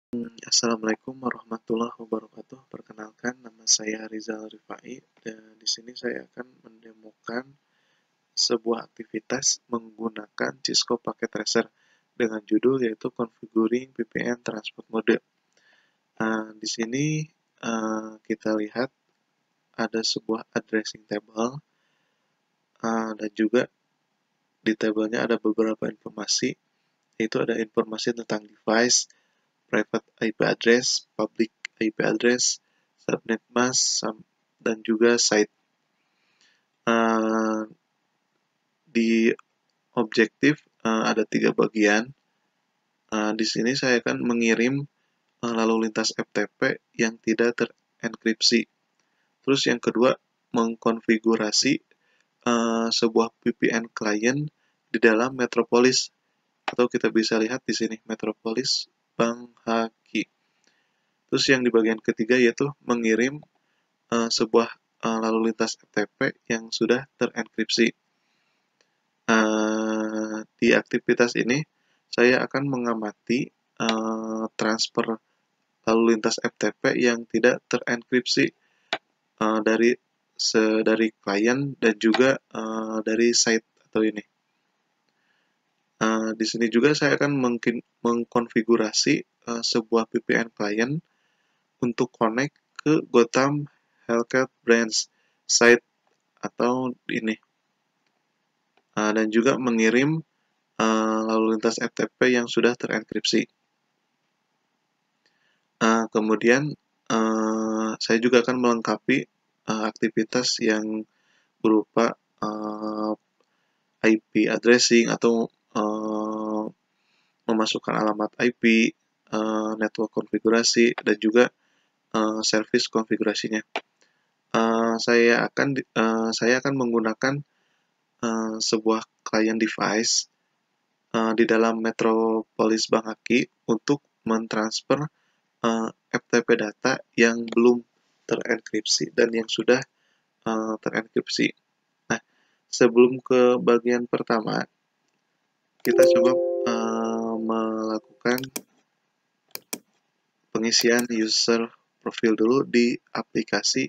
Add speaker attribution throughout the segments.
Speaker 1: Assalamualaikum warahmatullahi wabarakatuh. Perkenalkan, nama saya Rizal Rifai dan di sini saya akan mendemokan sebuah aktivitas menggunakan Cisco Packet Tracer dengan judul yaitu Configuring VPN Transport Mode. Di sini kita lihat ada sebuah addressing table dan juga di tabelnya ada beberapa informasi, yaitu ada informasi tentang device, private IP address, public IP address, subnet mask, dan juga site. Di objektif ada 3 bagian. Di sini saya akan mengirim lalu lintas FTP yang tidak terenkripsi. Terus yang kedua, mengkonfigurasi sebuah VPN client di dalam Metropolis, atau kita bisa lihat di sini Metropolis Bang Haki. Terus yang di bagian ketiga yaitu mengirim sebuah lalu lintas FTP yang sudah terenkripsi. Di aktivitas ini saya akan mengamati transfer lalu lintas FTP yang tidak terenkripsi dari klien dan juga dari site atau ini. Di sini juga saya akan mengkonfigurasi sebuah VPN client untuk connect ke Gotham Hellcat Branch site atau ini, dan juga mengirim lalu lintas FTP yang sudah terenkripsi. Kemudian saya juga akan melengkapi aktivitas yang berupa IP addressing atau memasukkan alamat IP, network konfigurasi, dan juga service konfigurasinya. Saya akan menggunakan sebuah client device di dalam Metropolis Bang Haki untuk mentransfer FTP data yang belum terenkripsi dan yang sudah terenkripsi. Nah, sebelum ke bagian pertama, kita coba melakukan pengisian user profil dulu di aplikasi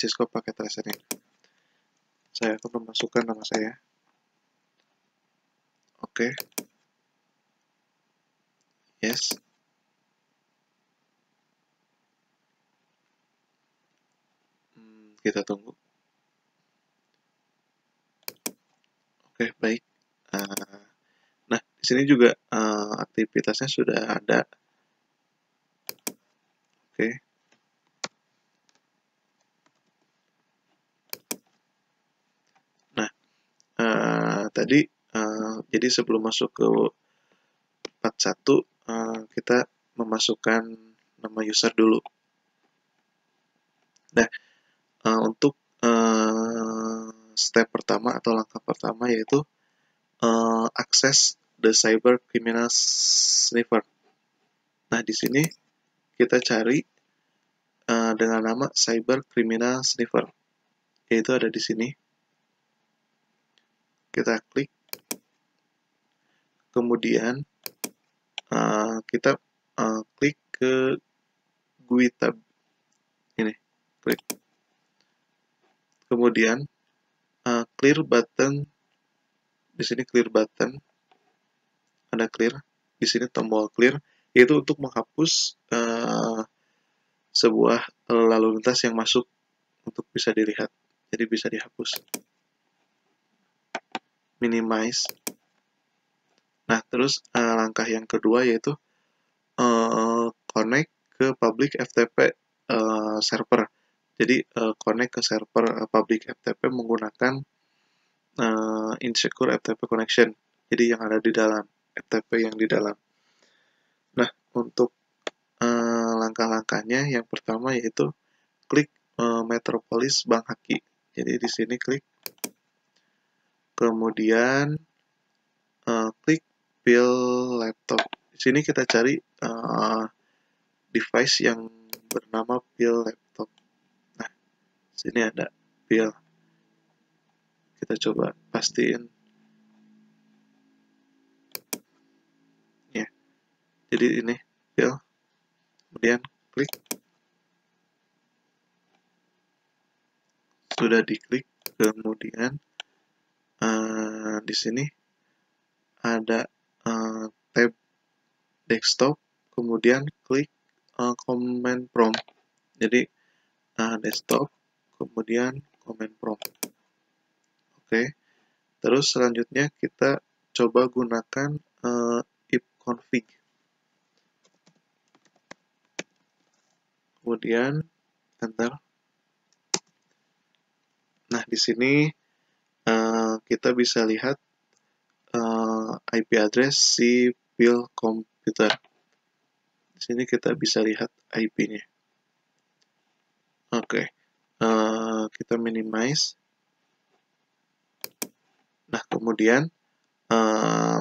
Speaker 1: Cisco Packet Tracer ini. Saya akan memasukkan nama saya. Oke. Yes. Kita tunggu. Oke, baik. Nah, di sini juga aktivitasnya sudah ada. Oke. Nah, tadi jadi sebelum masuk ke part 1, kita memasukkan nama user dulu. Nah, untuk step pertama atau langkah pertama yaitu akses the cyber criminal sniffer. Nah, di sini kita cari dengan nama cyber criminal sniffer, yaitu ada di sini. Kita klik, kemudian kita klik ke GUI tab ini, klik. Kemudian clear button, di sini clear button, ada clear, di sini tombol clear, yaitu untuk menghapus sebuah lalu lintas yang masuk untuk bisa dilihat, jadi bisa dihapus. Minimize. Nah, terus langkah yang kedua yaitu connect ke public FTP server. Jadi connect ke server public FTP menggunakan insecure FTP connection. Jadi yang ada di dalam FTP yang di dalam. Nah, untuk langkah-langkahnya yang pertama yaitu klik Metropolis Bang Haki. Jadi di sini klik, kemudian klik Build Laptop. Di sini kita cari device yang bernama Build Laptop. Nah, sini ada Build. Kita coba pastiin. Ya. Jadi ini Build. kemudian klik. Sudah diklik, kemudian di sini ada tab desktop, kemudian klik command prompt. Jadi desktop, kemudian command prompt. Oke. Terus selanjutnya kita coba gunakan ifconfig. Kemudian enter. Nah, di sini kita bisa lihat IP address si build komputer. Di sini kita bisa lihat IP-nya. Oke, kita minimize. Nah, kemudian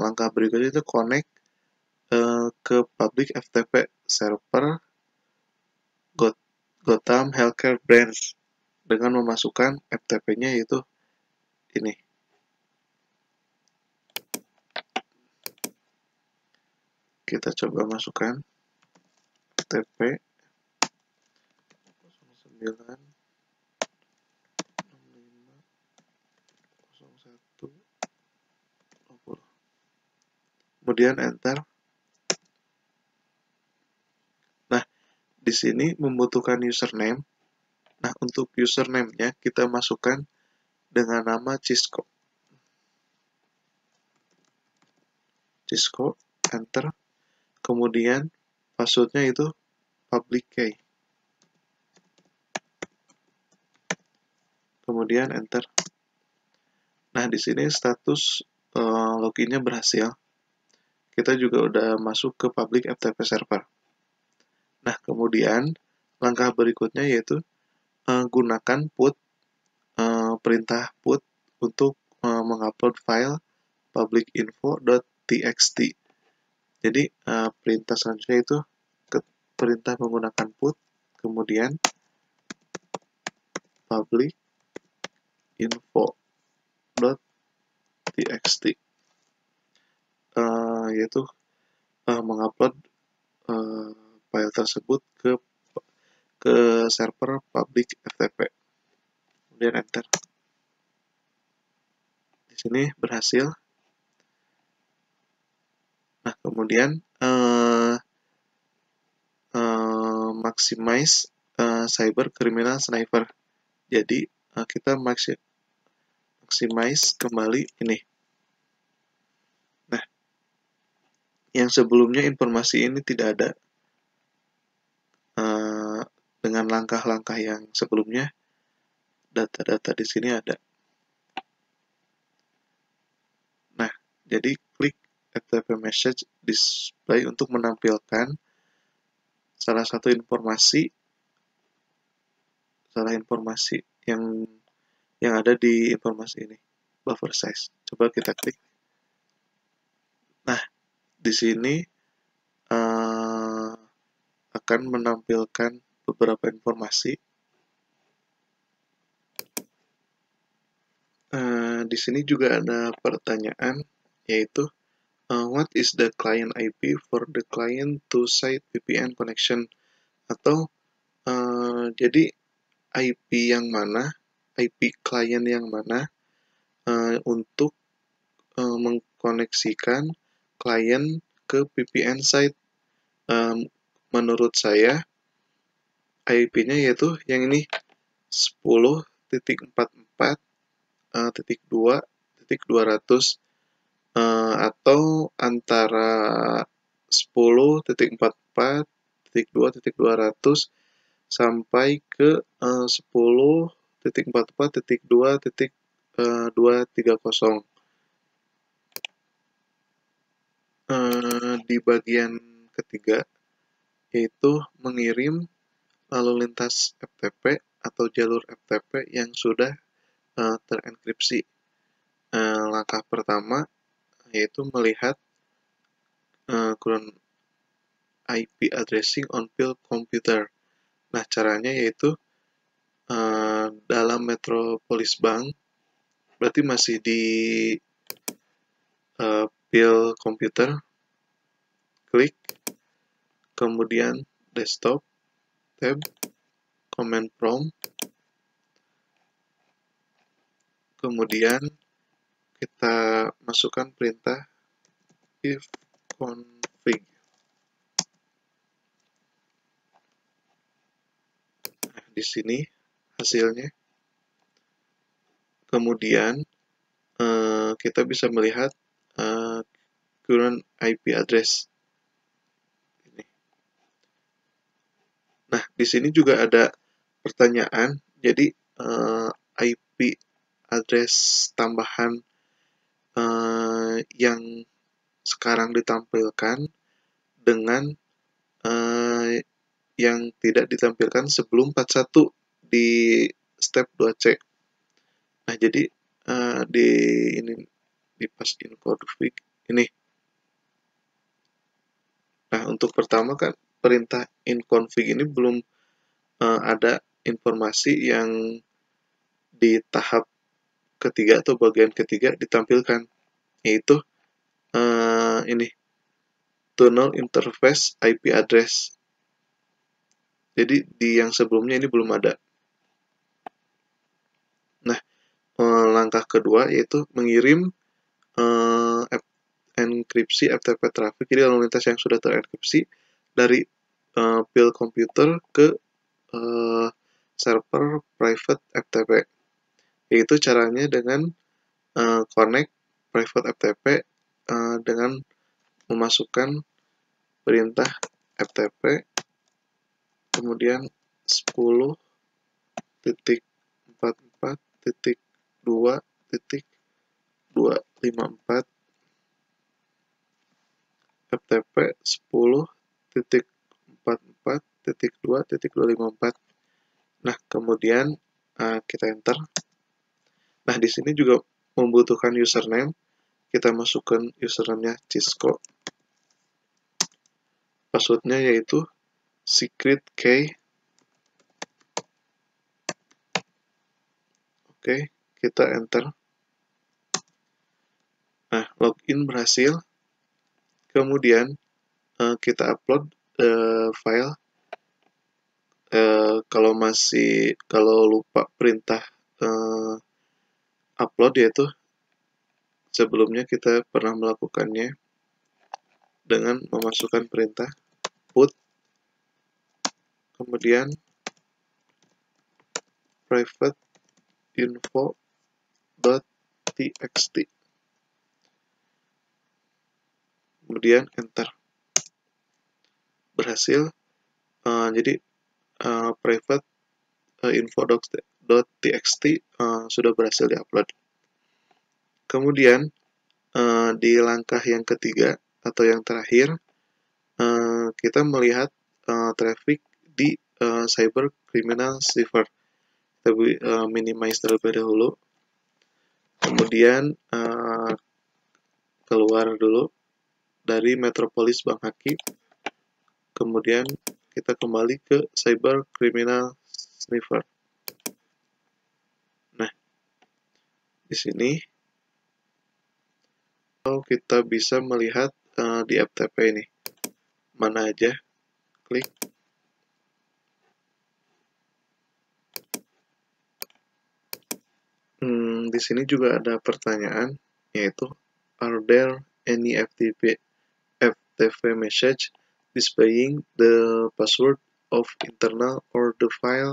Speaker 1: langkah berikutnya itu connect ke public FTP server Gotham Healthcare Branch dengan memasukkan FTP-nya yaitu ini. Kita coba masukkan FTP 09650120. Kemudian enter. Nah, di sini membutuhkan username. Nah, untuk username-nya kita masukkan dengan nama Cisco. Cisco, enter. Kemudian passwordnya itu public key. Kemudian enter. Nah, di sini status loginnya berhasil. Kita juga udah masuk ke public FTP server. Nah, kemudian langkah berikutnya yaitu gunakan put, perintah put untuk mengupload file publicinfo.txt. Jadi perintah selanjutnya itu perintah menggunakan put, kemudian publicinfo.txt, yaitu mengupload file tersebut ke server public FTP. Kemudian enter. Di sini berhasil. Nah, kemudian maximize cyber criminal sniper. Jadi kita maximize kembali ini. Nah, yang sebelumnya informasi ini tidak ada. Dengan langkah-langkah yang sebelumnya, data-data di sini ada. Nah, jadi klik FTP message display untuk menampilkan salah satu informasi yang ada di informasi ini, buffer size. Coba kita klik. Nah, di sini akan menampilkan beberapa informasi. Di sini juga ada pertanyaan, yaitu what is the client IP for the client to site VPN connection? Atau jadi IP yang mana, IP client yang mana untuk mengkoneksikan klien ke VPN site. Menurut saya IP-nya yaitu yang ini 10.44.2.200 atau antara 10.44.2.200 sampai ke 10.44.2.230. Di bagian ketiga, yaitu mengirim lalu lintas FTP atau jalur FTP yang sudah terenkripsi. Langkah pertama yaitu melihat current IP addressing on build computer. Nah, caranya yaitu dalam Metropolis Bank, berarti masih di build computer, klik, kemudian desktop, tab, command prompt, kemudian kita masukkan perintah if config. Nah, di sini hasilnya. Kemudian kita bisa melihat current IP address. Nah, di sini juga ada pertanyaan. Jadi IP address tambahan yang sekarang ditampilkan dengan yang tidak ditampilkan sebelum 41 di step 2C. Nah, jadi di ini di pass in config ini. Nah, untuk pertama kan perintah in config ini belum ada informasi yang di tahap ketiga atau bagian ketiga ditampilkan, yaitu ini tunnel interface IP address. Jadi di yang sebelumnya ini belum ada. Nah, langkah kedua yaitu mengirim enkripsi FTP traffic, jadi lalu lintas yang sudah terenkripsi dari file komputer ke server private FTP. Yaitu caranya dengan connect private FTP dengan memasukkan perintah FTP kemudian 10.44.2.254 FTP 10.44.2.254. Nah, kemudian kita enter. Nah, di sini juga membutuhkan username. Kita masukkan username-nya Cisco. Password-nya yaitu secret key. Oke, kita enter. Nah, login berhasil. Kemudian kita upload file. Kalau lupa perintah upload, yaitu sebelumnya kita pernah melakukannya dengan memasukkan perintah put, kemudian private info.txt, kemudian enter. Berhasil. Jadi private info.txt sudah berhasil diupload. Kemudian di langkah yang ketiga atau yang terakhir, kita melihat traffic di cyber criminal server. Kita minimize terlebih dahulu. Kemudian keluar dulu dari Metropolis Bang Haki. Kemudian kita kembali ke cyber criminal sniffer. Nah, di sini kita bisa melihat di FTP ini mana aja. Klik. Di sini juga ada pertanyaan, yaitu are there any FTP message displaying the password of internal or the file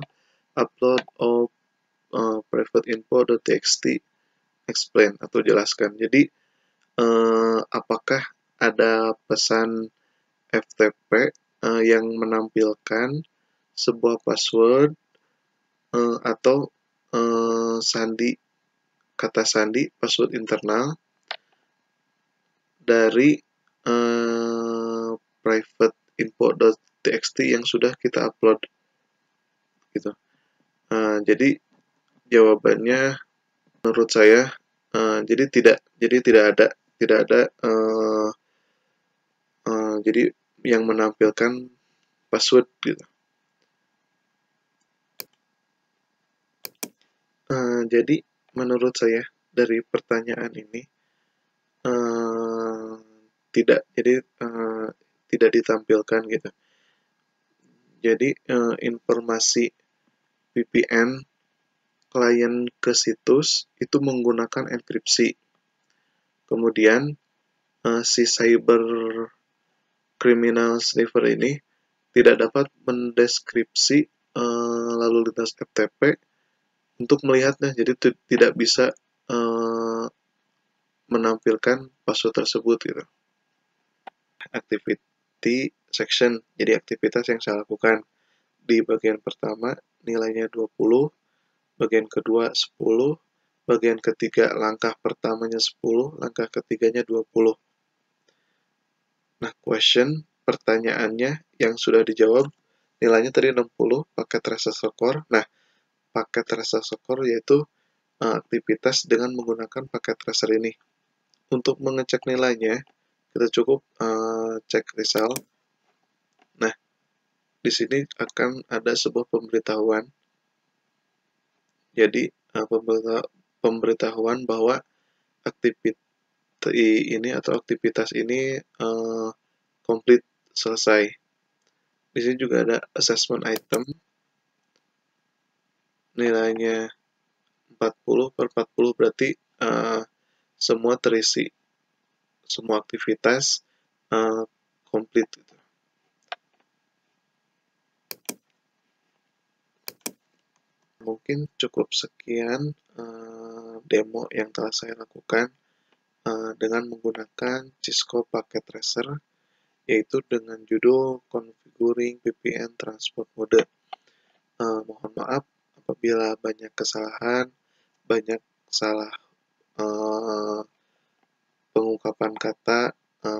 Speaker 1: upload of private info.txt explain atau jelaskan. Jadi apakah ada pesan FTP yang menampilkan sebuah password atau kata sandi password internal dari private info.txt yang sudah kita upload gitu. Jadi jawabannya menurut saya jadi tidak ada jadi yang menampilkan password gitu. Jadi menurut saya dari pertanyaan ini tidak ditampilkan gitu. Jadi informasi VPN klien ke situs itu menggunakan enkripsi. Kemudian si cyber criminal sniffer ini tidak dapat mendeskripsi lalu lintas FTP untuk melihatnya, jadi tidak bisa menampilkan password tersebut gitu. Activity section, jadi aktivitas yang saya lakukan. Di bagian pertama nilainya 20, bagian kedua 10, bagian ketiga langkah pertamanya 10, langkah ketiganya 20. Nah, pertanyaannya yang sudah dijawab nilainya tadi 60 pakai tracer score. Nah, pakai tracer score yaitu aktivitas dengan menggunakan paket tracer ini. Untuk mengecek nilainya, kita cukup cek result. Nah, di sini akan ada sebuah pemberitahuan. Jadi, pemberitahuan bahwa aktivitas ini atau aktivitas ini komplit, selesai. Di sini juga ada assessment item, nilainya 40/40 berarti semua terisi, semua aktivitas komplit. Mungkin cukup sekian demo yang telah saya lakukan dengan menggunakan Cisco Packet Tracer, yaitu dengan judul Configuring VPN Transport Mode. Mohon maaf apabila banyak kesalahan, banyak salah pengungkapan kata,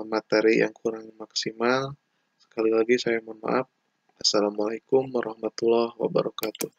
Speaker 1: materi yang kurang maksimal. Sekali lagi saya mohon maaf. Assalamualaikum warahmatullahi wabarakatuh.